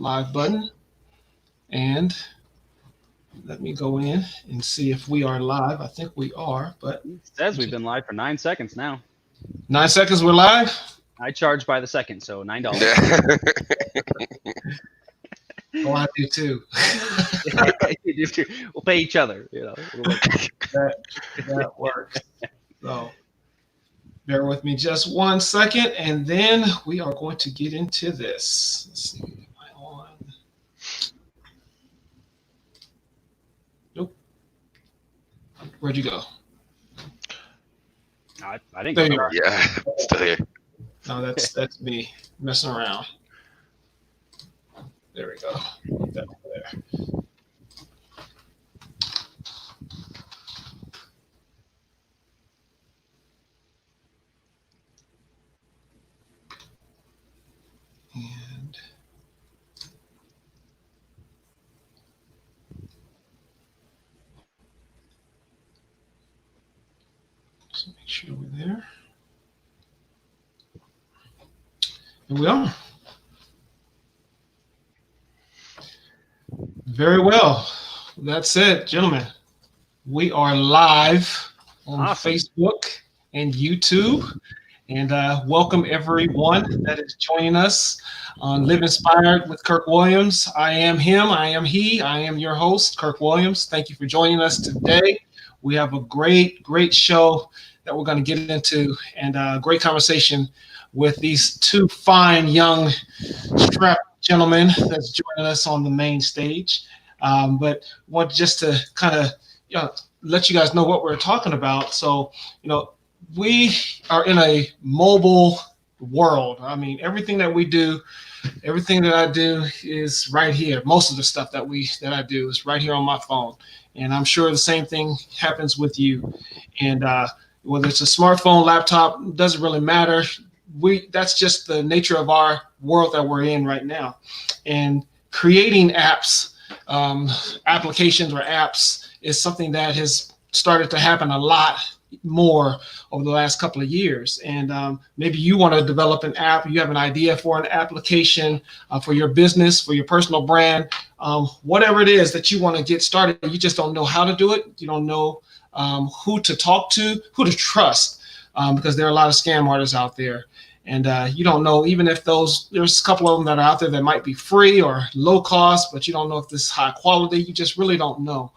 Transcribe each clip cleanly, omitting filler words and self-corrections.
live button, and let me go in and see if we are live. I think we are, but It says we've been live for 9 seconds now. 9 seconds we're live. I charge by the second, so $9. Yeah. Oh, I do too. We'll pay each other. You know, that that works. So bear with me just 1 second, and then we are going to get into this. Let's see. Am I on? Nope. Where'd you go? I didn't There go you are. nowhere. Yeah. Still here. No, that's me messing around. There we go. Put that over there. And just make sure we're there. Here we are. Very well. That's it, gentlemen. We are live on Awesome. Facebook and YouTube. And welcome everyone that is joining us on Live Inspired with Kirk Williams. I am him, I am he, I am your host, Kirk Williams. Thank you for joining us today. We have a great show that we're going to get into, and a great conversation with these two fine young strapped gentlemen that's joining us on the main stage. But want just to kind of let you guys know what we're talking about. So, we are in a mobile world. I mean, everything that we do, everything that I do is right here. Most of the stuff that I do is right here on my phone, and I'm sure the same thing happens with you. And whether it's a smartphone, laptop, doesn't really matter. That's just the nature of our world that we're in right now. And creating apps, applications or apps is something that has started to happen a lot more over the last couple of years. And maybe you want to develop an app, you have an idea for an application for your business, for your personal brand, whatever it is that you want to get started. You just don't know how to do it. You don't know who to talk to, who to trust, because there are a lot of scam artists out there. And you don't know, even if there's a couple of them that are out there that might be free or low cost, but you don't know if this is high quality. You just really don't know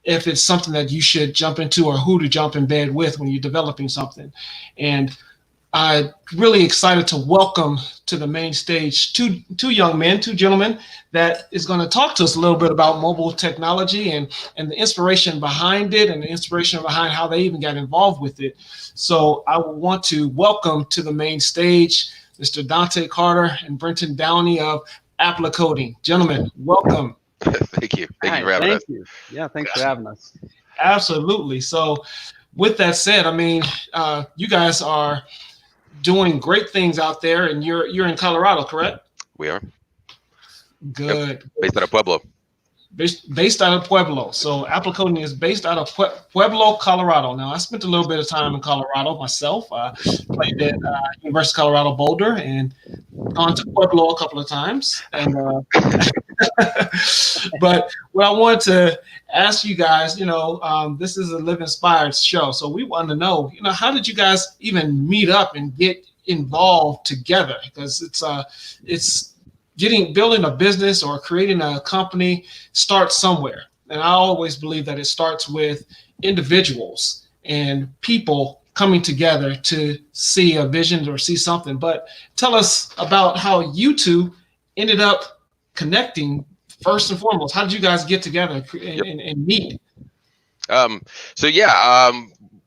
if it's something that you should jump into or who to jump in bed with when you're developing something. And I'm really excited to welcome to the main stage two young men, two gentlemen that is going to talk to us a little bit about mobile technology and the inspiration behind it and the inspiration behind how they even got involved with it. So I want to welcome to the main stage Mr. Dante Carter and Brenton Downey of Applicoding. Gentlemen, welcome. Thank you. Thank you for having us. You. Yeah, thanks for having us. Absolutely. So with that said, I mean, you guys are doing great things out there, and you're in Colorado, correct? We are. Good. Yep. Based out of Pueblo. Based out of Pueblo. So Applicoding is based out of Pueblo, Colorado. Now, I spent a little bit of time in Colorado myself. I played at University of Colorado Boulder and gone to Pueblo a couple of times. And but what I wanted to ask you guys, this is a Live Inspired show. So we want to know, how did you guys even meet up and get involved together? Because it's building a business or creating a company starts somewhere. And I always believe that it starts with individuals and people coming together to see a vision or see something. But tell us about how you two ended up connecting first and foremost. How did you guys get together and meet?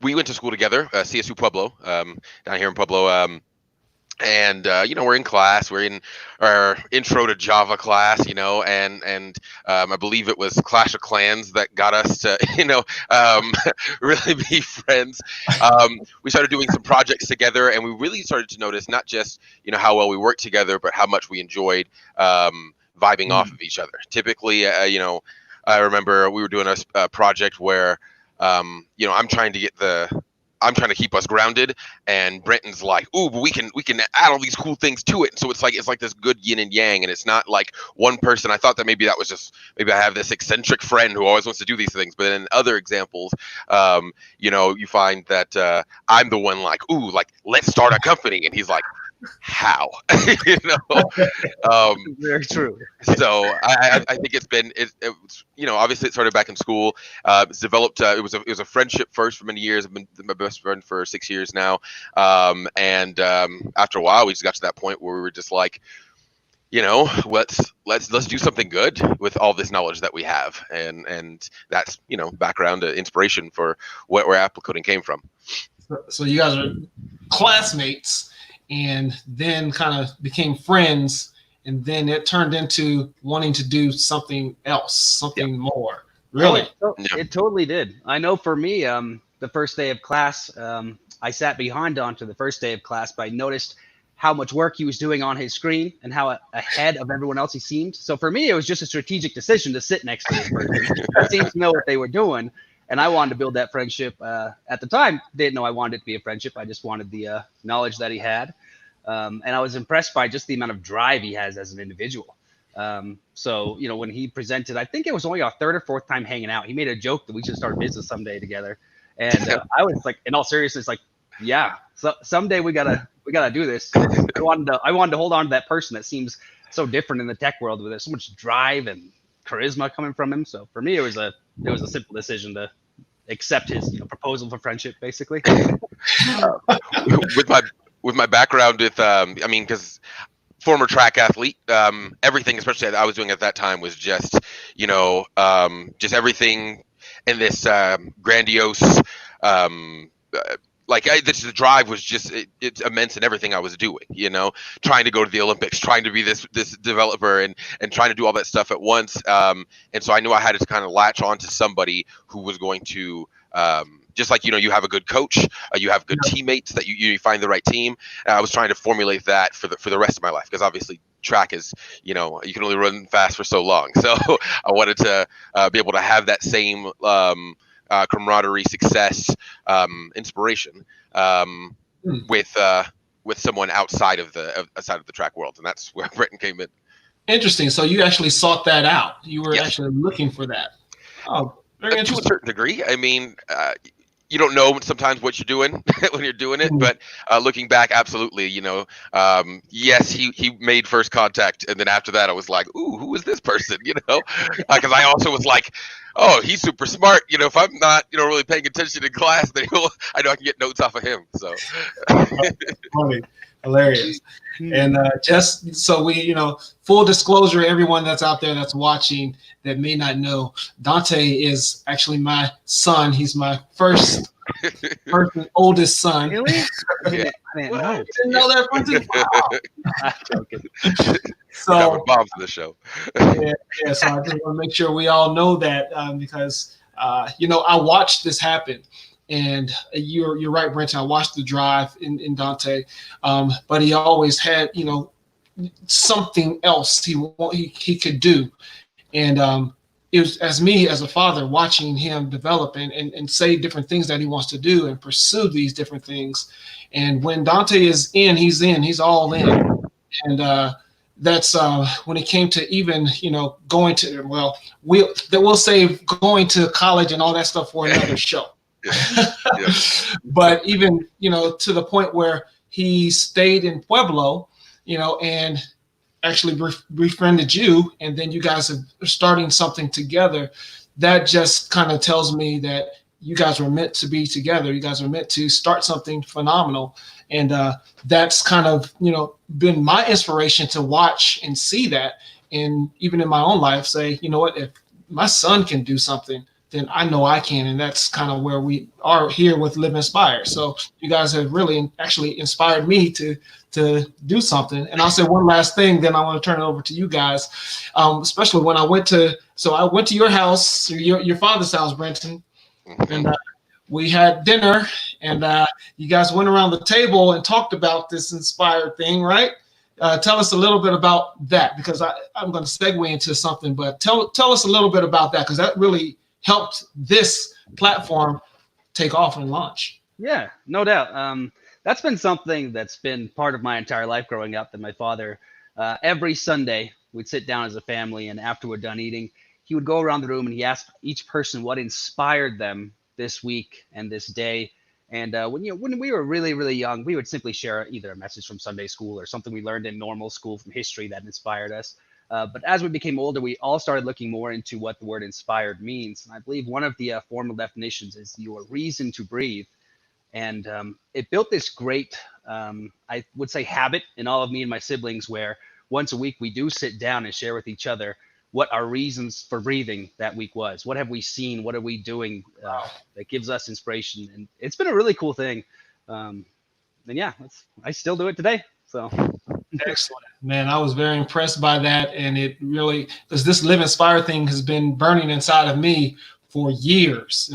We went to school together, CSU Pueblo, down here in Pueblo. And we're in class. We're in our intro to Java class, and I believe it was Clash of Clans that got us to, really be friends. We started doing some projects together, and we really started to notice not just, how well we worked together, but how much we enjoyed vibing off of each other. Typically, I remember we were doing a project where, I'm trying to get I'm trying to keep us grounded, and Brenton's like, ooh, but we can add all these cool things to it. And so it's like this good yin and yang, and it's not like one person. I thought that maybe that was just maybe I have this eccentric friend who always wants to do these things. But in other examples, you find that I'm the one like, ooh, like let's start a company, and he's like, how? Very true. So I think obviously it started back in school. It's developed. It was a friendship first for many years. I've been my best friend for 6 years now. And after a while, we just got to that point where we were just like, let's do something good with all this knowledge that we have, and that's background inspiration for where Applicoding came from. So you guys are classmates, and then kind of became friends, and then it turned into wanting to do something else, something more. Really? It totally did. I know for me, the first day of class, I sat behind Dante the first day of class, but I noticed how much work he was doing on his screen and how ahead of everyone else he seemed. So for me, it was just a strategic decision to sit next to this person. He seemed to know what they were doing. And I wanted to build that friendship. At the time, didn't know I wanted it to be a friendship. I just wanted the knowledge that he had. And I was impressed by just the amount of drive he has as an individual. So, when he presented, I think it was only our third or fourth time hanging out. He made a joke that we should start business someday together. And I was like, in all seriousness, like, yeah, so someday we gotta do this. I wanted to hold on to that person that seems so different in the tech world, with so much drive and charisma coming from him. So for me, it was a simple decision to accept his proposal for friendship, basically. With my background with because former track athlete, everything, especially that I was doing at that time, was just just everything in this grandiose the drive was just it's immense in everything I was doing, trying to go to the Olympics, trying to be this developer and trying to do all that stuff at once. And so I knew I had to kind of latch on to somebody who was going to, just like, you have a good coach, you have good teammates, that you find the right team. I was trying to formulate that for the rest of my life, because obviously track is, you can only run fast for so long. So I wanted to be able to have that same camaraderie, success, inspiration with someone outside of the track world, and that's where Brenton came in. Interesting. So you actually sought that out. You were actually looking for that. Oh, very interesting. To a certain degree. I mean, you don't know sometimes what you're doing when you're doing it, but looking back, absolutely, yes, he made first contact, and then after that, I was like, ooh, who is this person? Because I also was like, oh, he's super smart. If I'm not, really paying attention in class, then I know I can get notes off of him. So funny, hilarious. And just so we, full disclosure, everyone that's out there that's watching that may not know, Dante is actually my son. He's my first and oldest son. Really? I didn't know. You didn't know that, Brenton? Wow. I'm joking. So Bob's in the show. yeah. So I just want to make sure we all know that, because I watched this happen. And you're right, Brenton. I watched the drive in Dante, but he always had something else he could do, and it was as a father watching him develop and say different things that he wants to do and pursue these different things. And when Dante is in, he's all in, and that's when it came to even going to we'll save going to college and all that stuff for another show. Yeah. But even to the point where he stayed in Pueblo, and actually befriended you, and then you guys are starting something together. That just kind of tells me that you guys were meant to be together. You guys are meant to start something phenomenal, and that's kind of been my inspiration to watch and see that, and even in my own life say, what, if my son can do something, then I know I can. And that's kind of where we are here with Live Inspired. So you guys have really actually inspired me to do something. And I'll say one last thing, then I want to turn it over to you guys, especially when I went to your house, your father's house, Brenton, and we had dinner, and you guys went around the table and talked about this inspired thing, right? Tell us a little bit about that, because I'm going to segue into something, but tell us a little bit about that, because that really helped this platform take off and launch. Yeah, no doubt. That's been something that's been part of my entire life growing up. That my father, every Sunday, we'd sit down as a family, and after we're done eating, he would go around the room and he asked each person what inspired them this week and this day. And when we were really really young, we would simply share either a message from Sunday school or something we learned in normal school from history that inspired us. But as we became older, we all started looking more into what the word inspired means. And I believe one of the formal definitions is your reason to breathe. And it built this great, I would say, habit in all of me and my siblings where once a week we do sit down and share with each other what our reasons for breathing that week was. What have we seen? What are we doing that gives us inspiration? And it's been a really cool thing. And yeah, I still do it today. So Excellent, man. I was very impressed by that, and it really, because this Live Inspired thing has been burning inside of me for years,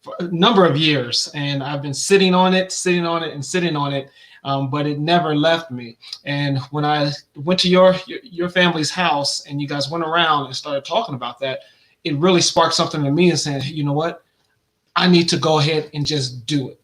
for a number of years, and I've been sitting on it, sitting on it, and sitting on it, but it never left me. And when I went to your family's house, and you guys went around and started talking about that, it really sparked something in me and saying, you know what, I need to go ahead and just do it.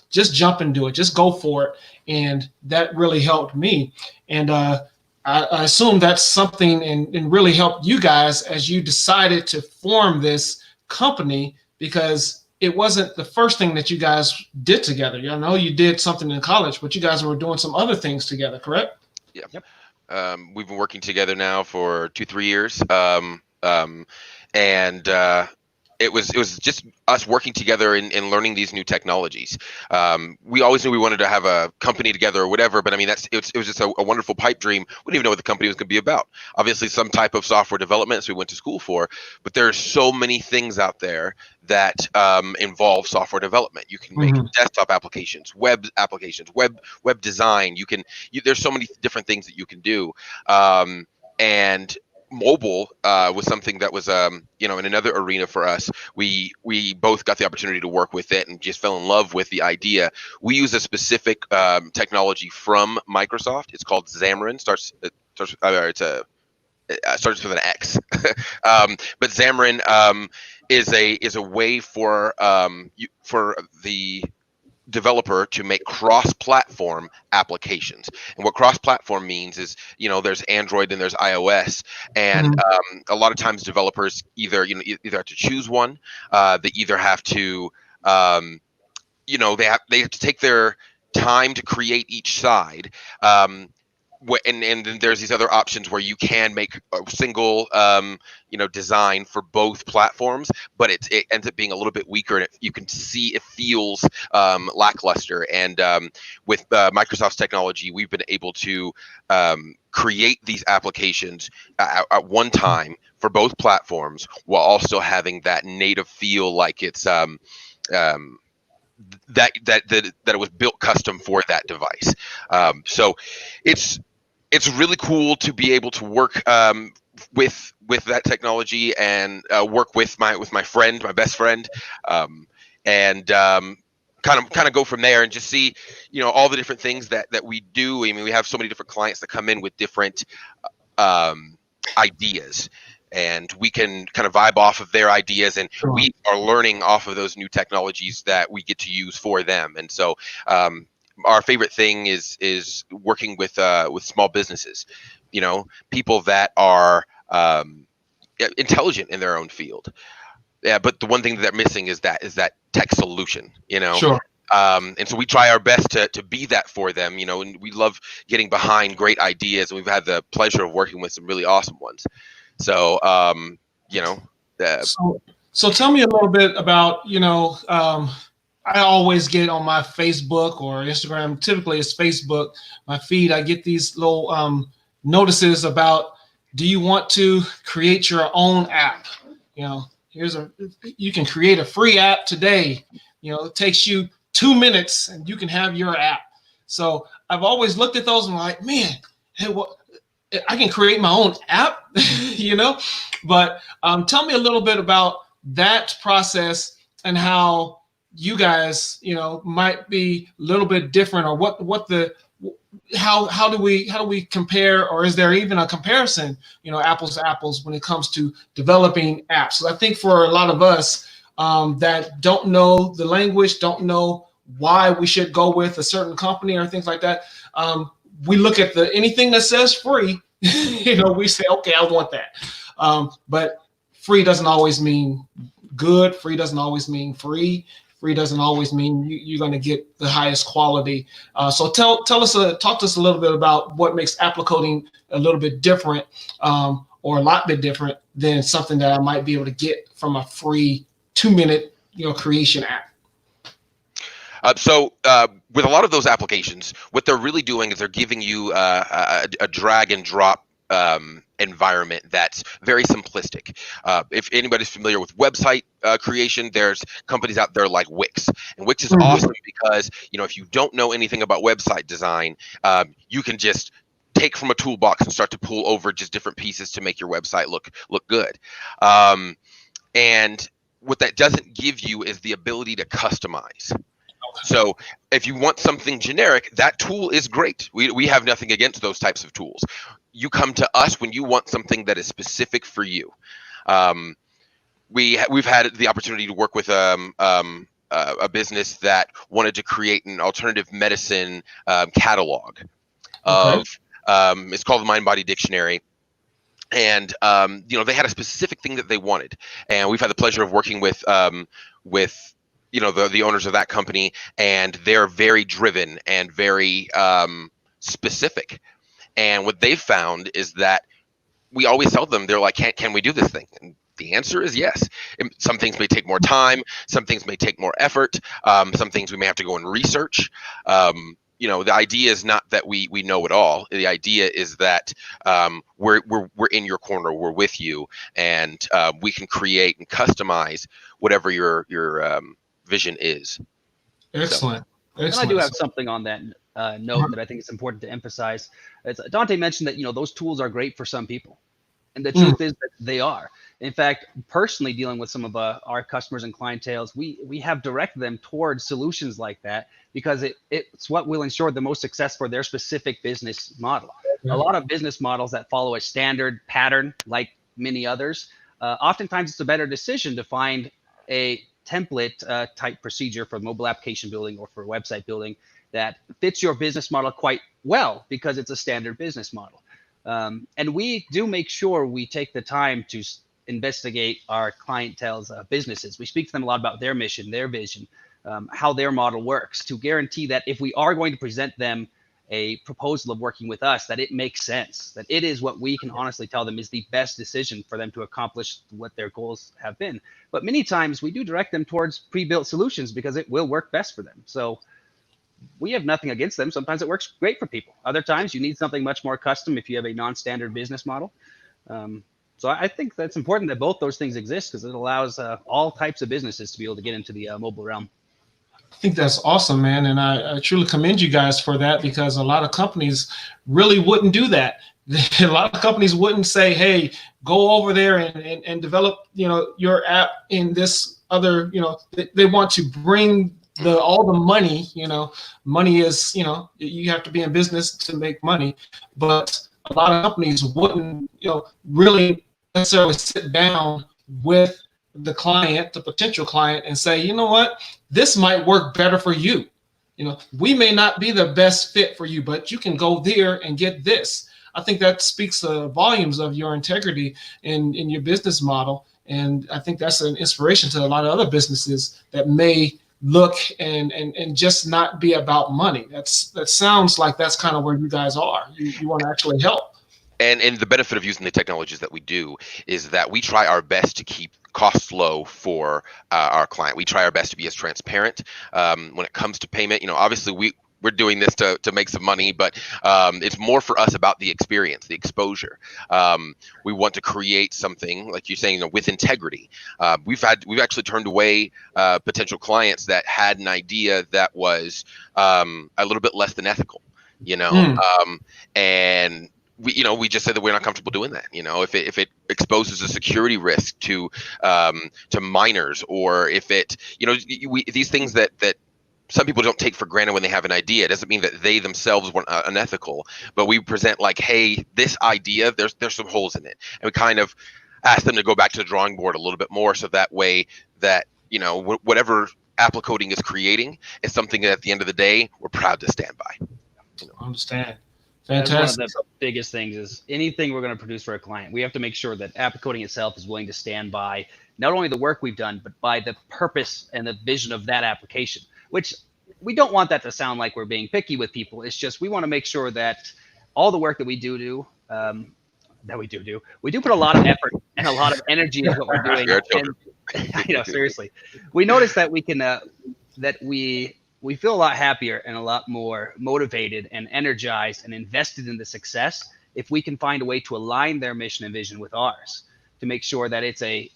Just jump and do it. Just go for it. And that really helped me. And I assume that's something and really helped you guys as you decided to form this company, because it wasn't the first thing that you guys did together. I know you did something in college, but you guys were doing some other things together, correct? Yeah. yep. We've been working together now for 2-3 years. And it was just us working together and learning these new technologies. We always knew we wanted to have a company together or whatever, but I mean, it was just a wonderful pipe dream. We didn't even know what the company was going to be about. Obviously, some type of software development, so we went to school for. But there are so many things out there that involve software development. You can make desktop applications, web applications, web design. There's so many different things that you can do, and mobile was something that was in another arena for us. We both got the opportunity to work with it and just fell in love with the idea. We use a specific technology from Microsoft. It's called Xamarin. Starts with an X. But Xamarin is a way for the developer to make cross-platform applications. And what cross-platform means is, there's Android and there's iOS, and a lot of times developers either have to choose one. They either have to they have to take their time to create each side. And then there's these other options where you can make a single design for both platforms, but it ends up being a little bit weaker, and you can see it feels lackluster. And with Microsoft's technology, we've been able to create these applications at one time for both platforms, while also having that native feel, like it's that it was built custom for that device. So it's really cool to be able to work with that technology and work with my friend, my best friend, and kind of go from there and just see all the different things that we do. I mean, we have so many different clients that come in with different ideas, and we can kind of vibe off of their ideas, and we are learning off of those new technologies that we get to use for them. And so our favorite thing is working with small businesses, people that are intelligent in their own field. Yeah, but the one thing that they're missing is that tech solution, Sure. And so we try our best to be that for them, and we love getting behind great ideas, and we've had the pleasure of working with some really awesome ones. So, so tell me a little bit about, I always get on my Facebook or Instagram, typically it's Facebook, my feed, I get these little notices about, do you want to create your own app? You can create a free app today. It takes you 2 minutes and you can have your app. So I've always looked at those and like, man, hey, I can create my own app, but tell me a little bit about that process and how you guys, might be a little bit different, or how do we compare, or is there even a comparison, apples to apples when it comes to developing apps? So I think for a lot of us that don't know the language, don't know why we should go with a certain company or things like that, we look at anything that says free. We say, okay, I want that. But free doesn't always mean good. Free doesn't always mean free. Free doesn't always mean you're going to get the highest quality. So talk to us a little bit about what makes Applicoding a little bit different, or a lot bit different than something that I might be able to get from a free 2-minute creation app. So with a lot of those applications, what they're really doing is they're giving you a drag and drop environment that's very simplistic. If anybody's familiar with website creation, there's companies out there like Wix, and Wix is awesome because if you don't know anything about website design, you can just take from a toolbox and start to pull over just different pieces to make your website look good. And what that doesn't give you is the ability to customize. So if you want something generic, that tool is great. We have nothing against those types of tools. You come to us when you want something that is specific for you. We've had the opportunity to work with a business that wanted to create an alternative medicine catalog of it's called the Mind Body Dictionary. And they had a specific thing that they wanted, and we've had the pleasure of working with the owners of that company, and they're very driven and very specific. And what they've found is that we always tell them, they're like, can we do this thing? And the answer is yes. Some things may take more time, some things may take more effort, some things we may have to go and research. The idea is not that we know it all. The idea is that we're in your corner, we're with you, and we can create and customize whatever your vision is. Excellent. And I do have something on that note that I think it's important to emphasize. Dante mentioned that those tools are great for some people, and the truth is that they are. In fact, personally dealing with some of our customers and clientele, we have directed them towards solutions like that because it's what will ensure the most success for their specific business model. A lot of business models that follow a standard pattern, like many others, oftentimes it's a better decision to find a template type procedure for mobile application building or for website building that fits your business model quite well because it's a standard business model. And we do make sure we take the time to investigate our clientele's businesses. We speak to them a lot about their mission, their vision, how their model works, to guarantee that if we are going to present them a proposal of working with us, that it makes sense, that it is what we can honestly tell them is the best decision for them to accomplish what their goals have been. But many times we do direct them towards pre-built solutions because it will work best for them. So we have nothing against them. Sometimes it works great for people. Other times you need something much more custom if you have a non-standard business model. So I think that's important that both those things exist because it allows all types of businesses to be able to get into the mobile realm. I think that's awesome, man. And I truly commend you guys for that, because a lot of companies really wouldn't do that. A lot of companies wouldn't say, hey, go over there and develop, your app in this other, they want to bring all the money, money is, you have to be in business to make money. But a lot of companies wouldn't, really necessarily sit down with the client, the potential client, and say, you know what, this might work better for you. We may not be the best fit for you, but you can go there and get this. I think that speaks volumes of your integrity in your business model. And I think that's an inspiration to a lot of other businesses that may look and just not be about money. That sounds like that's kind of where you guys are. You want to actually help. And the benefit of using the technologies that we do is that we try our best to keep costs low for our client. We try our best to be as transparent when it comes to payment. Obviously we're doing this to make some money, but it's more for us about the experience, the exposure. We want to create something, like you're saying, with integrity. We've actually turned away potential clients that had an idea that was a little bit less than ethical, and we just said that we're not comfortable doing that. If it exposes a security risk to minors, or if it, these things that some people don't take for granted when they have an idea. It doesn't mean that they themselves weren't unethical, but we present like, hey, this idea, there's some holes in it, and we kind of ask them to go back to the drawing board a little bit more, so that way that whatever Applicoding is creating is something that at the end of the day, we're proud to stand by. I understand. That's one of Fantastic. the biggest things is anything we're going to produce for a client, we have to make sure that Applicoding itself is willing to stand by not only the work we've done, but by the purpose and the vision of that application, which we don't want that to sound like we're being picky with people. It's just we want to make sure that all the work that we do, we do put a lot of effort and a lot of energy into what we're doing. And, seriously, we notice that we can, that we feel a lot happier and a lot more motivated and energized and invested in the success if we can find a way to align their mission and vision with ours to make sure that it's a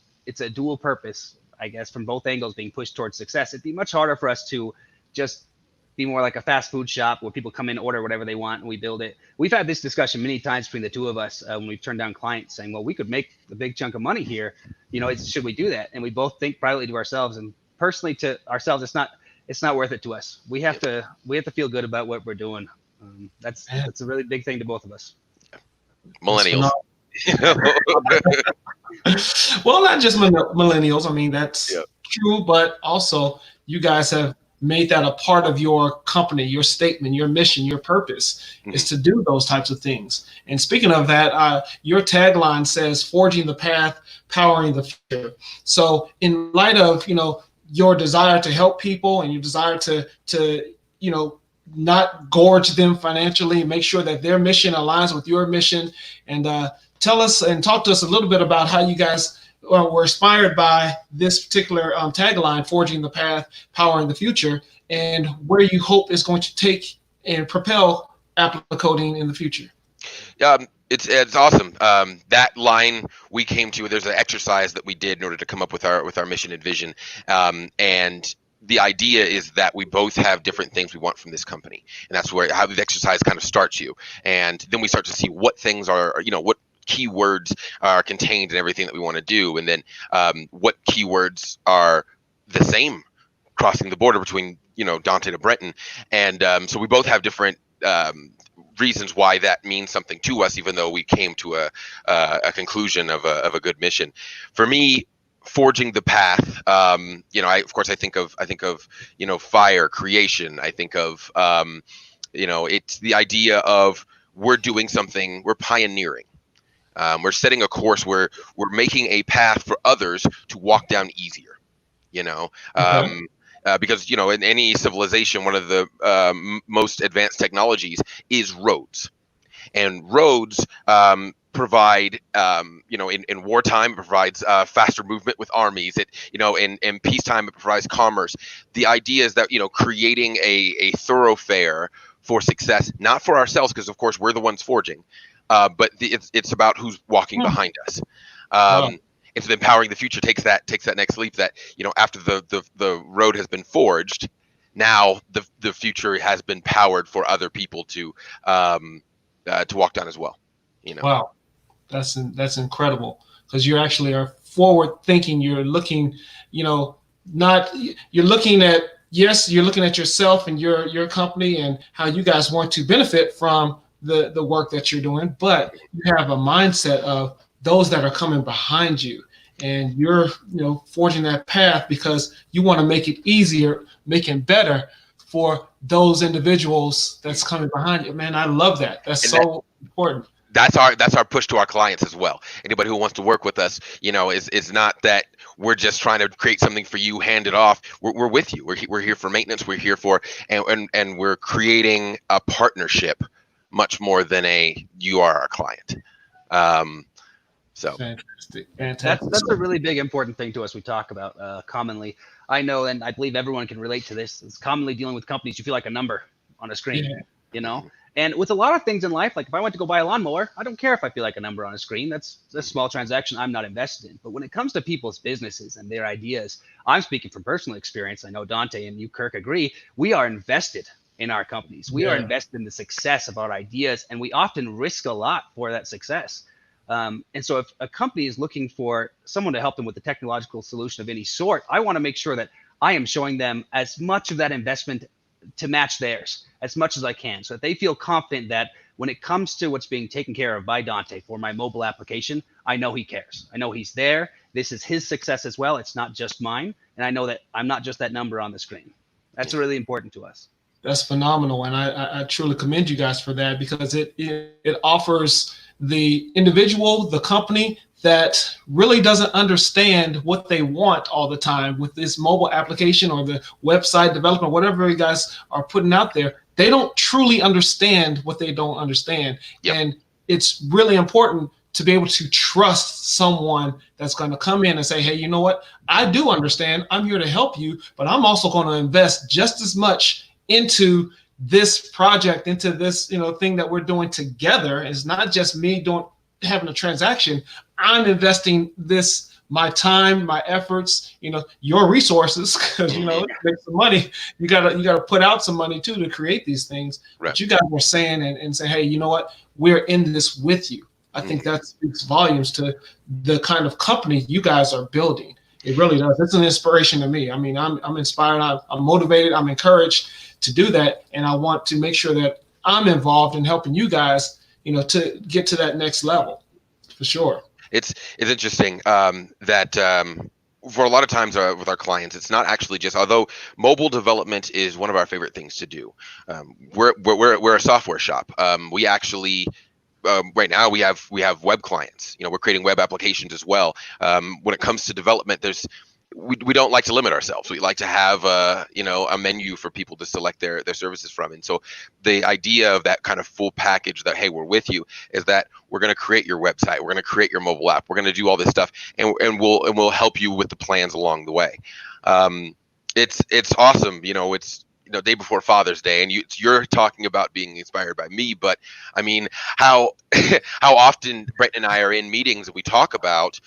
dual purpose, I guess, from both angles being pushed towards success. It'd be much harder for us to just be more like a fast food shop where people come in, order whatever they want, and we build it. We've had this discussion many times between the two of us when we've turned down clients saying, well, we could make a big chunk of money here. Should we do that? And we both think privately to ourselves and personally to ourselves, it's not worth it to us. We have to feel good about what we're doing. That's a really big thing to both of us. Millennials. Well, not just millennials. I mean, that's true, but also you guys have made that a part of your company, your statement, your mission, your purpose is to do those types of things. And speaking of that, your tagline says forging the path, powering the future. So in light of, your desire to help people and your desire to not gorge them financially, make sure that their mission aligns with your mission, and tell us and talk to us a little bit about how you guys were inspired by this particular tagline, forging the path, powering the future, and where you hope is going to take and propel Applicoding in the future. It's awesome. That line we came to, there's an exercise that we did in order to come up with our mission and vision. And the idea is that we both have different things we want from this company. And that's how the exercise kind of starts you. And then we start to see what things are, what keywords are contained in everything that we want to do. And then what keywords are the same crossing the border between, Dante to Brenton. And so we both have different reasons why that means something to us, even though we came to a conclusion of a good mission. For me, forging the path, I think of fire, creation. I think of it's the idea of we're doing something, we're pioneering. We're setting a course where we're making a path for others to walk down easier. Because in any civilization, one of the most advanced technologies is roads, and roads provide in wartime it provides faster movement with armies. It in peacetime it provides commerce. The idea is that creating a thoroughfare for success, not for ourselves, because of course we're the ones forging, but it's about who's walking behind us. And so empowering the future takes that next leap that, after the road has been forged, now the future has been powered for other people to walk down as well. Wow, that's incredible, because you actually are forward thinking. You're looking, you're looking at yourself and your company and how you guys want to benefit from the work that you're doing, but you have a mindset of those that are coming behind you, and you're forging that path because you want to make it easier, make it better for those individuals that's coming behind you. Man, I love that. That's so important. That's our push to our clients as well. Anybody who wants to work with us, is not that we're just trying to create something for you, hand it off. We're with you. We're here for maintenance. We're here for and we're creating a partnership much more than you are our client. So fantastic. That's a really big important thing to us. We talk about commonly. I know, and I believe everyone can relate to this. It's commonly dealing with companies. You feel like a number on a screen, And with a lot of things in life, like if I went to go buy a lawnmower, I don't care if I feel like a number on a screen. That's a small transaction I'm not invested in. But when it comes to people's businesses and their ideas, I'm speaking from personal experience. I know Dante and you, Kirk, agree. We are invested in our companies. We are invested in the success of our ideas, and we often risk a lot for that success. And so if a company is looking for someone to help them with a technological solution of any sort, I want to make sure that I am showing them as much of that investment to match theirs as much as I can, so that they feel confident that when it comes to what's being taken care of by Dante for my mobile application, I know he cares. I know he's there. This is his success as well. It's not just mine. And I know that I'm not just that number on the screen. That's really important to us. That's phenomenal, and I truly commend you guys for that, because it offers the individual, the company that really doesn't understand what they want all the time with this mobile application or the website development, whatever you guys are putting out there. They don't truly understand what they don't understand. Yep. And it's really important to be able to trust someone that's going to come in and say, hey, you know what? I do understand. I'm here to help you, but I'm also going to invest just as much into this project, into this, thing that we're doing together. It's not just me having a transaction. I'm investing my time, my efforts, your resources, because to make some money, you gotta put out some money too to create these things. Right. But you guys were saying and say, hey, you know what? We're in this with you. I think that speaks volumes to the kind of company you guys are building. It really does. It's an inspiration to me. I mean, I'm inspired. I'm motivated. I'm encouraged to do that, and I want to make sure that I'm involved in helping you guys, to get to that next level, for sure. It's interesting that for a lot of times with our clients, it's not actually just, although mobile development is one of our favorite things to do. We're a software shop. We actually right now we have web clients. We're creating web applications as well. When it comes to development, we don't like to limit ourselves. We like to have a menu for people to select their services from. And so the idea of that kind of full package that, hey, we're with you, is that we're going to create your website, we're going to create your mobile app, we're going to do all this stuff, and we'll help you with the plans along the way. It's awesome. It's day before Father's Day, and you're talking about being inspired by me, but I mean, how often Brenton and I are in meetings and we talk about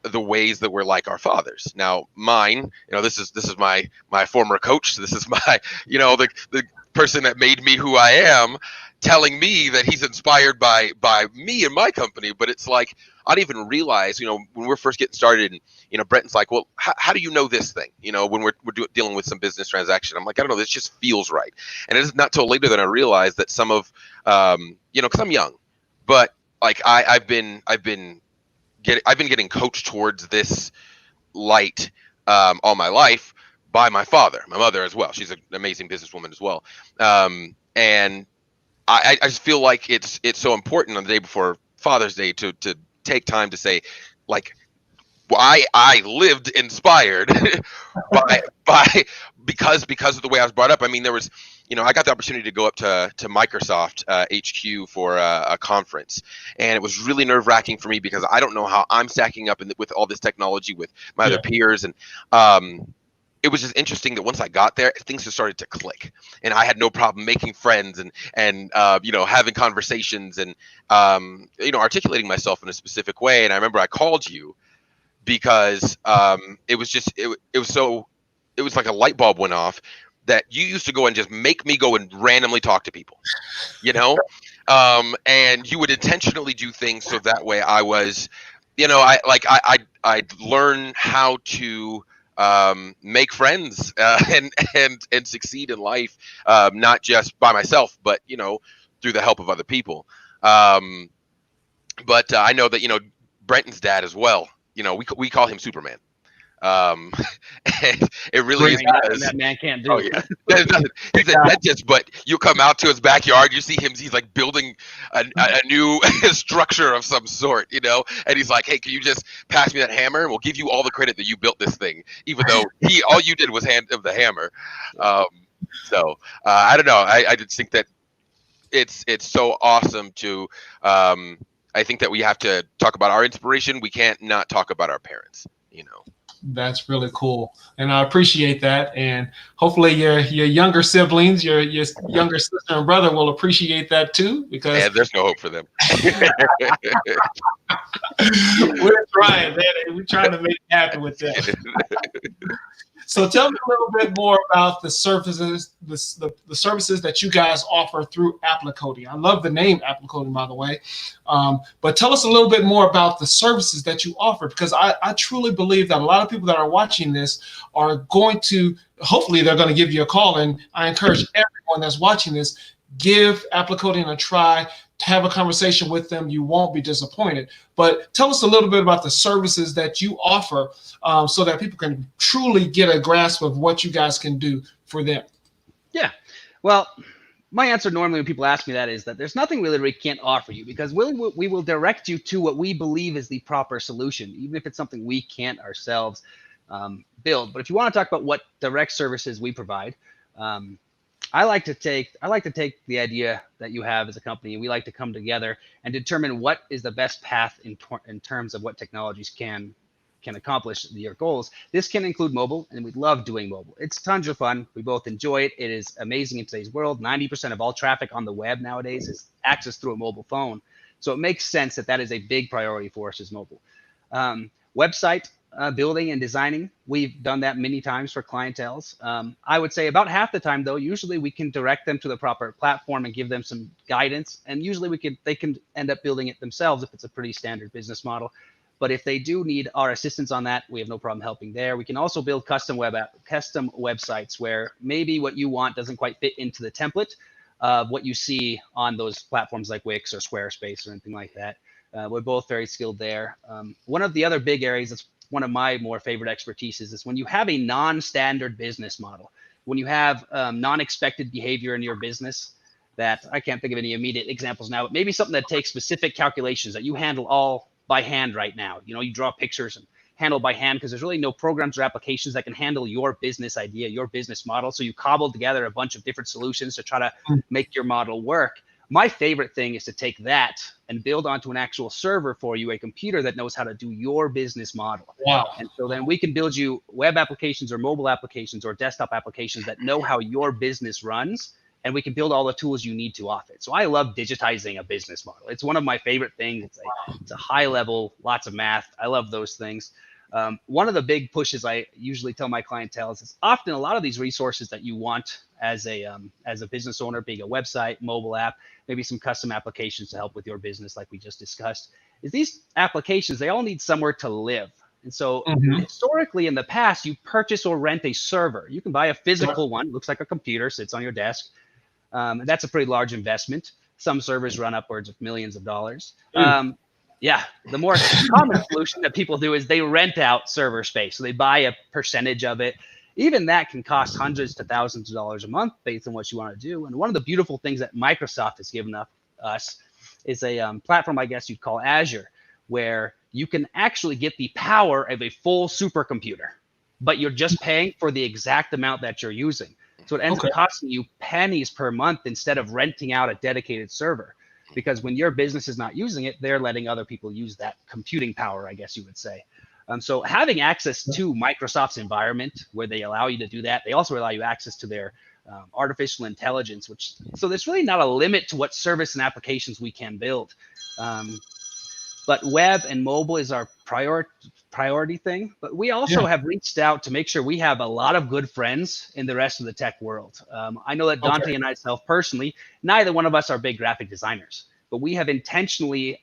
the ways that we're like our fathers. Now, mine, this is my former coach. This is my, the person that made me who I am, telling me that he's inspired by me and my company. But it's like, I didn't even realize, when we're first getting started, and Brenton's like, well, how do you know this thing? When we're dealing with some business transaction, I'm like, I don't know, this just feels right. And it's not till later that I realized that some of, because I'm young, but like I've been getting coached towards this light all my life by my father, my mother as well. She's an amazing businesswoman as well. And I just feel like it's so important on the day before Father's Day to take time to say, like, I lived inspired because of the way I was brought up. I mean, there was, I got the opportunity to go up to Microsoft HQ for a conference, and it was really nerve-wracking for me because I don't know how I'm stacking up with all this technology with my other peers, and it was just interesting that once I got there, things just started to click, and I had no problem making friends and having conversations and articulating myself in a specific way. And I remember I called you because it was like a light bulb went off that you used to go and just make me go and randomly talk to people, and you would intentionally do things so that way I was, I'd learn how to make friends and succeed in life, not just by myself, but through the help of other people. But I know that Brenton's dad as well. We call him Superman. And it really is because that man can't do. Oh yeah, he's a dentist, but you come out to his backyard, you see him. He's like building a new structure of some sort, And he's like, "Hey, can you just pass me that hammer? And we'll give you all the credit that you built this thing, even though all you did was hand him the hammer." So I don't know. I just think that it's so awesome to. I think that we have to talk about our inspiration. We can't not talk about our parents. That's really cool, and I appreciate that. And hopefully, your younger siblings, your younger sister and brother, will appreciate that too. Because there's no hope for them. We're trying, man. We're trying to make it happen with them. So tell me a little bit more about the services, the services that you guys offer through Applicoding. I love the name Applicoding, by the way. But tell us a little bit more about the services that you offer, because I truly believe that a lot of people that are watching this are going to, hopefully they're going to give you a call. And I encourage everyone that's watching this, give Applicoding a try. have a conversation with them, you won't be disappointed. But tell us a little bit about the services that you offer, so that people can truly get a grasp of what you guys can do for them. Yeah. Well, my answer normally when people ask me that is that there's nothing really we can't offer you, because we will direct you to what we believe is the proper solution, even if it's something we can't ourselves build. But if you want to talk about what direct services we provide, I like to take the idea that you have as a company, and we like to come together and determine what is the best path in terms of what technologies can accomplish your goals. This can include mobile, and we love doing mobile. It's tons of fun. We both enjoy it. It is amazing in today's world. 90% of all traffic on the web nowadays is accessed through a mobile phone. So it makes sense that that is a big priority for us, is mobile. Website building and designing, we've done that many times for clientels. I would say about half the time, though, usually we can direct them to the proper platform and give them some guidance. And usually they can end up building it themselves if it's a pretty standard business model. But if they do need our assistance on that, we have no problem helping there. We can also build custom websites where maybe what you want doesn't quite fit into the template of what you see on those platforms like Wix or Squarespace or anything like that. We're both very skilled there. One of the other big areas that's one of my more favorite expertises is when you have a non-standard business model, when you have non-expected behavior in your business that I can't think of any immediate examples now, but maybe something that takes specific calculations that you handle all by hand right now. You know, you draw pictures and handle by hand because there's really no programs or applications that can handle your business idea, your business model. So you cobble together a bunch of different solutions to try to make your model work. My favorite thing is to take that and build onto an actual server for you, a computer that knows how to do your business model. Wow. And so then we can build you web applications or mobile applications or desktop applications that know how your business runs, and we can build all the tools you need to off it. So I love digitizing a business model. It's one of my favorite things. It's a high level, lots of math. I love those things. One of the big pushes I usually tell my clientele is often a lot of these resources that you want as a business owner, being a website, mobile app, maybe some custom applications to help with your business like we just discussed, is these applications, they all need somewhere to live. And so historically in the past, you purchase or rent a server. You can buy a physical one, looks like a computer, sits on your desk. That's a pretty large investment. Some servers run upwards of millions of dollars. Yeah, the more common solution that people do is they rent out server space. So they buy a percentage of it. Even that can cost hundreds to thousands of dollars a month based on what you want to do. And one of the beautiful things that Microsoft has given us is a platform, I guess you'd call Azure, where you can actually get the power of a full supercomputer, but you're just paying for the exact amount that you're using. So it ends up costing you pennies per month instead of renting out a dedicated server. Because when your business is not using it, they're letting other people use that computing power, I guess you would say. So having access to Microsoft's environment where they allow you to do that, they also allow you access to their artificial intelligence, so there's really not a limit to what service and applications we can build. But web and mobile is our priority thing. But we also have reached out to make sure we have a lot of good friends in the rest of the tech world. I know that Dante and myself personally, neither one of us are big graphic designers, but we have intentionally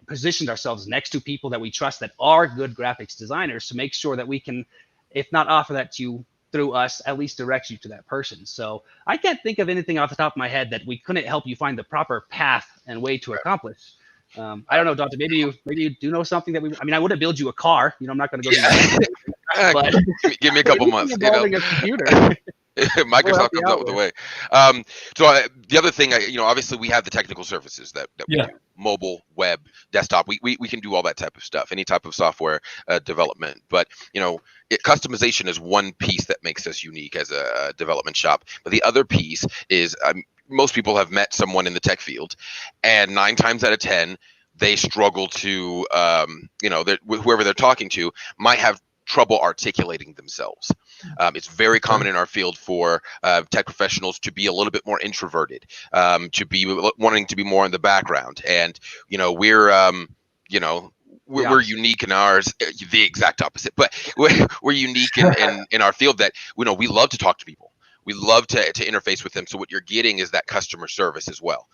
positioned ourselves next to people that we trust that are good graphics designers to make sure that we can, if not offer that to you through us, at least direct you to that person. So I can't think of anything off the top of my head that we couldn't help you find the proper path and way to accomplish. I don't know, Dante, maybe you do know something that I wouldn't build you a car. You know, I'm not going to go but give me a couple months. Involving a computer. Microsoft comes out with the way. The other thing, obviously we have the technical services that we do. Mobile, web, desktop. We can do all that type of stuff, any type of software development. But, customization is one piece that makes us unique as a development shop. But the other piece is most people have met someone in the tech field, and 9 times out of 10, they struggle to, whoever they're talking to might have trouble articulating themselves. It's very common in our field for tech professionals to be a little bit more introverted, to be wanting to be more in the background. And, we're unique in ours, the exact opposite, but we're unique in our field that, we love to talk to people. We love to interface with them. So what you're getting is that customer service as well.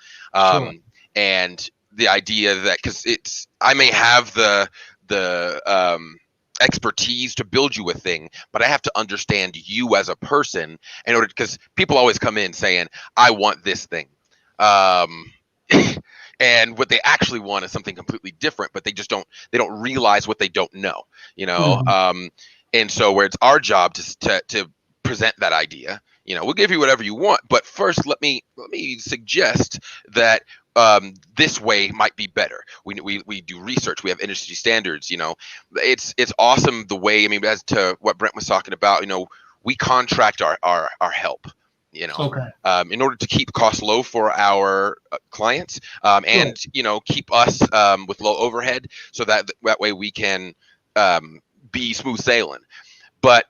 And the idea that, because I may have the expertise to build you a thing, but I have to understand you as a person in order, because people always come in saying, I want this thing. and what they actually want is something completely different, but they don't realize what they don't know, and so where it's our job to present that idea. We'll give you whatever you want, but first let me suggest that this way might be better. We do research. We have industry standards. It's awesome the way. I mean, as to what Brent was talking about, we contract our help. Okay. In order to keep costs low for our clients, and keep us with low overhead, so that way we can be smooth sailing. But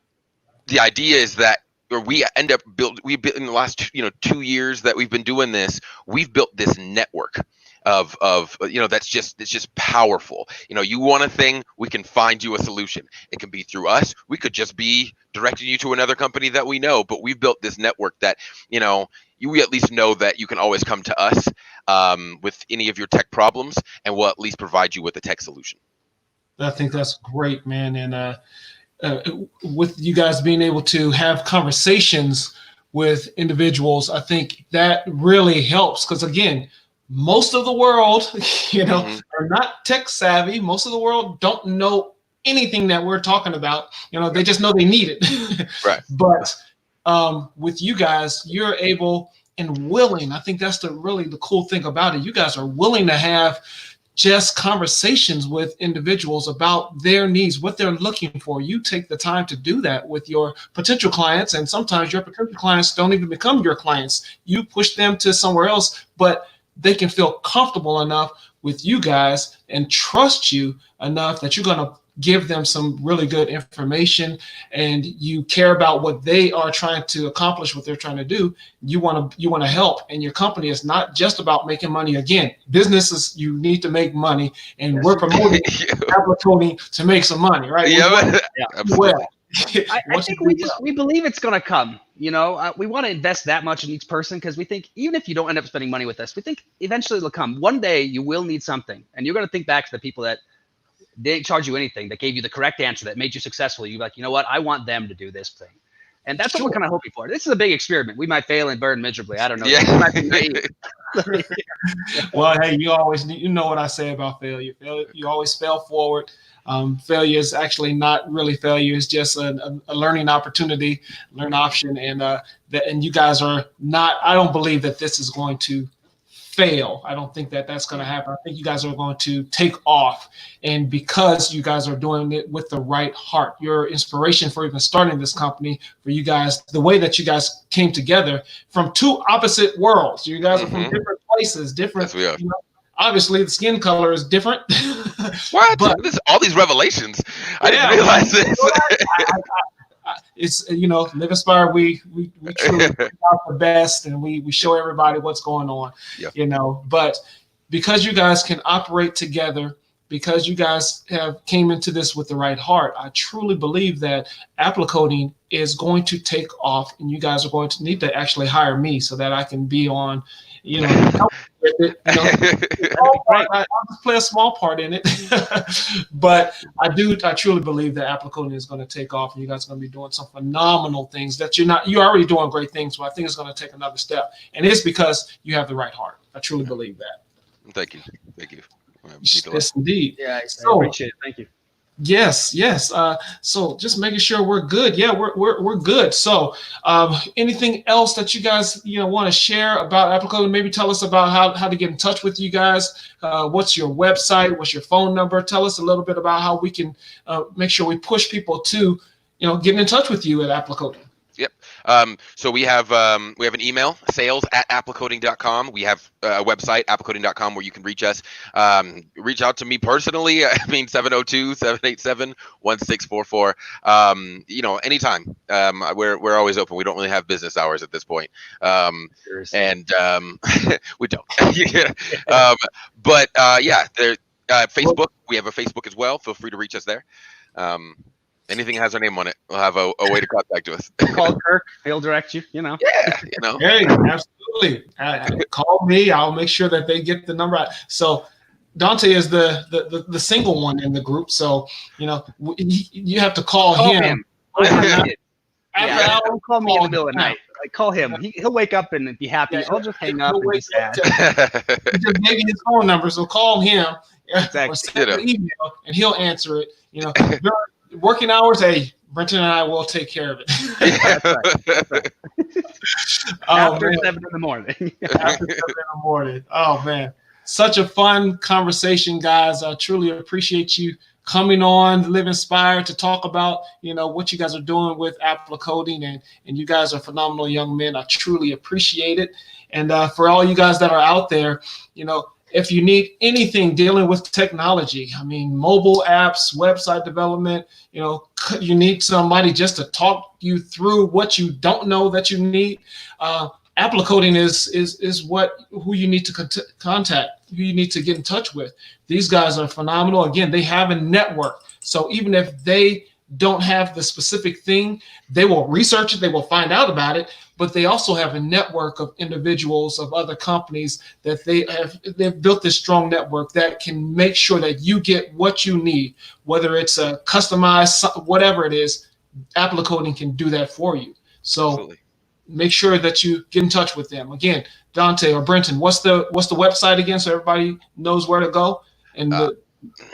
the idea is that, or we end up we've built in the last 2 years that we've been doing this, we've built this network of it's just powerful. You want a thing, we can find you a solution. It can be through us, we could just be directing you to another company that we know, but we've built this network that you at least know that you can always come to us with any of your tech problems, and we'll at least provide you with a tech solution. I think that's great, man. And with you guys being able to have conversations with individuals, I think that really helps, because again, most of the world, are not tech savvy. Most of the world don't know anything that we're talking about. They just know they need it. Right. But with you guys, you're able and willing. I think that's the cool thing about it. You guys are willing to have just conversations with individuals about their needs, what they're looking for. You take the time to do that with your potential clients, and sometimes your potential clients don't even become your clients. You push them to somewhere else, but they can feel comfortable enough with you guys and trust you enough that you're going to give them some really good information, and you care about what they are trying to accomplish, what they're trying to do. You want to help, and your company is not just about making money. Again, businesses, you need to make money, and we're promoting Applicoding to make some money, right? Yeah, absolutely. Well, I think we believe it's going to come. We want to invest that much in each person, because we think even if you don't end up spending money with us, we think eventually it'll come. One day you will need something, and you're going to think back to the people that didn't charge you anything, that gave you the correct answer, that made you successful. You're like, you know what? I want them to do this thing. And that's what we're kind of hoping for. This is a big experiment. We might fail and burn miserably. I don't know. Yeah. Well, hey, you know what I say about failure. You always fail forward. Failure is actually not really failure. It's just a learning opportunity, learn option. And you guys are not, I don't believe that this is going to fail. I don't think that that's going to happen. I think you guys are going to take off, and because you guys are doing it with the right heart, your inspiration for even starting this company, for you guys, the way that you guys came together from two opposite worlds. You guys are from different places, different. Yes, we are. Obviously, the skin color is different. What? But, all these revelations. I didn't realize this. It's Live Inspired. We truly bring out the best, and we show everybody what's going on. Yep. But because you guys can operate together, because you guys came into this with the right heart, I truly believe that Applicoding is going to take off, and you guys are going to need to actually hire me so that I can be on. Help with it. I'll just play a small part in it, but I truly believe that Applicoding is going to take off, and you guys are going to be doing some phenomenal things that you're already doing great things, but I think it's going to take another step, and it's because you have the right heart. I truly believe that. Thank you. Yes, indeed. Yeah, I appreciate it. Thank you. Yes. So just making sure we're good. Yeah, we're good. So anything else that you guys want to share about Applicoding? Maybe tell us about how to get in touch with you guys. What's your website? What's your phone number? Tell us a little bit about how we can make sure we push people to getting in touch with you at Applicoding. Yep. So we have an email, sales@applicoding.com. We have a website, applicoding.com, where you can reach us. Reach out to me personally. 702-787-1644. Anytime. We're always open. We don't really have business hours at this point. And we don't. Facebook. We have a Facebook as well. Feel free to reach us there. Anything that has our name on it, we'll have a way to contact us. Call Kirk; he'll direct you. Yeah, Hey, absolutely. Call me. I'll make sure that they get the number. So Dante is the single one in the group. So you have to call him. After Yeah, hours, don't call me in the middle of the now. night. Like, call him. He'll wake up and be happy. Yeah, I'll just hang up he'll and be wake up sad. He just gave you his phone number, so call him or Exactly. send an email, and he'll answer it. During working hours, hey, Brenton and I will take care of it. That's right. After 7 in the morning. After 7 in the morning. Oh man, such a fun conversation, guys. I truly appreciate you coming on Live Inspired to talk about what you guys are doing with Applicoding, and you guys are phenomenal young men. I truly appreciate it. And for all you guys that are out there, if you need anything dealing with technology, I mean, mobile apps, website development, you need somebody just to talk you through what you don't know that you need. Applicoding is who you need to contact, who you need to get in touch with. These guys are phenomenal. Again, they have a network. So even if they don't have the specific thing, they will research it, they will find out about it, but they also have a network of individuals, of other companies that they've built this strong network that can make sure that you get what you need, whether it's a customized, whatever it is. Applicoding can do that for you. So absolutely. Make sure that you get in touch with them. Again, Dante or Brenton, what's the website again, so everybody knows where to go? And the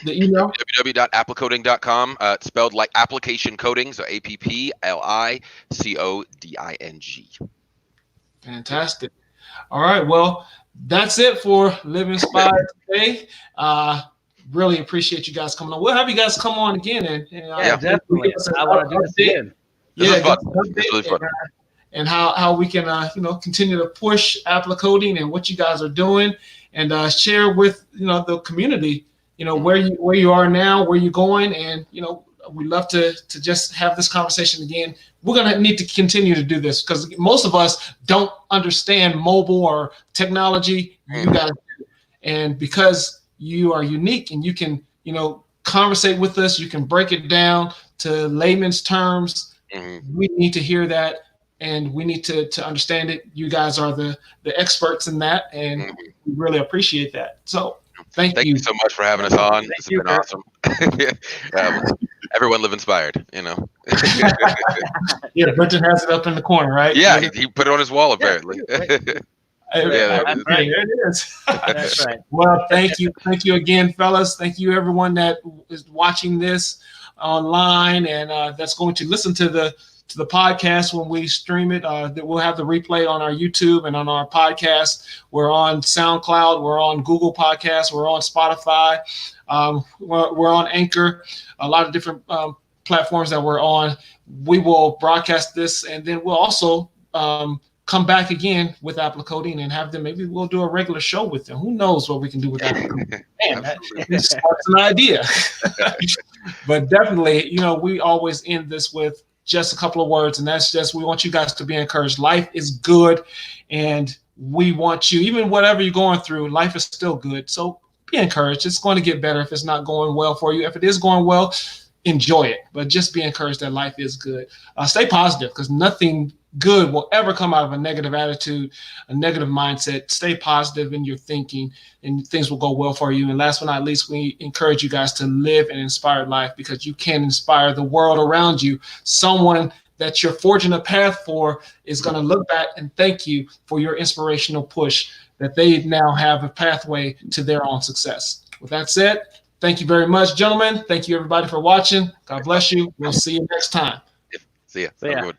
email? www.applicoding.com. It's spelled like application coding, so APPLICODING. Fantastic. All right, well, that's it for Live Inspired today. Really appreciate you guys coming on. We'll have you guys come on again. And definitely. I want to do this again. This is fun. This is really fun. And how we can continue to push Applicoding and what you guys are doing, and share with the community where you are now, where you're going, and we'd love to just have this conversation again. We're gonna need to continue to do this because most of us don't understand mobile or technology. You guys do, and because you are unique and you can conversate with us, you can break it down to layman's terms. We need to hear that. And we need to understand it. You guys are the experts in that, and we really appreciate that. So thank you so much for having us on. It's been awesome. Everyone live inspired, Yeah, Brenton has it up in the corner, right? Yeah, he put it on his wall apparently. That's right. There it is. That's right. Well, thank you again, fellas. Thank you everyone that is watching this online and that's going to listen to the podcast when we stream it. That we'll have the replay on our YouTube and on our podcast. We're on SoundCloud. We're on Google Podcasts. We're on Spotify. We're on Anchor. A lot of different platforms that we're on. We will broadcast this, and then we'll also come back again with Applicoding and have them. Maybe we'll do a regular show with them. Who knows what we can do with Applicoding? Man, that's an idea. But definitely, we always end this with just a couple of words, and that's just, we want you guys to be encouraged. Life is good, and we want you, even whatever you're going through, life is still good. So be encouraged. It's going to get better if it's not going well for you. If it is going well, enjoy it, but just be encouraged that life is good. Stay positive, because nothing good will ever come out of a negative attitude, a negative mindset. Stay positive in your thinking, and things will go well for you. And last but not least, we encourage you guys to live an inspired life, because you can inspire the world around you. Someone that you're forging a path for is going to look back and thank you for your inspirational push, that they now have a pathway to their own success. With that said, thank you very much, gentlemen. Thank you, everybody, for watching. God bless you. We'll see you next time. See ya. See ya.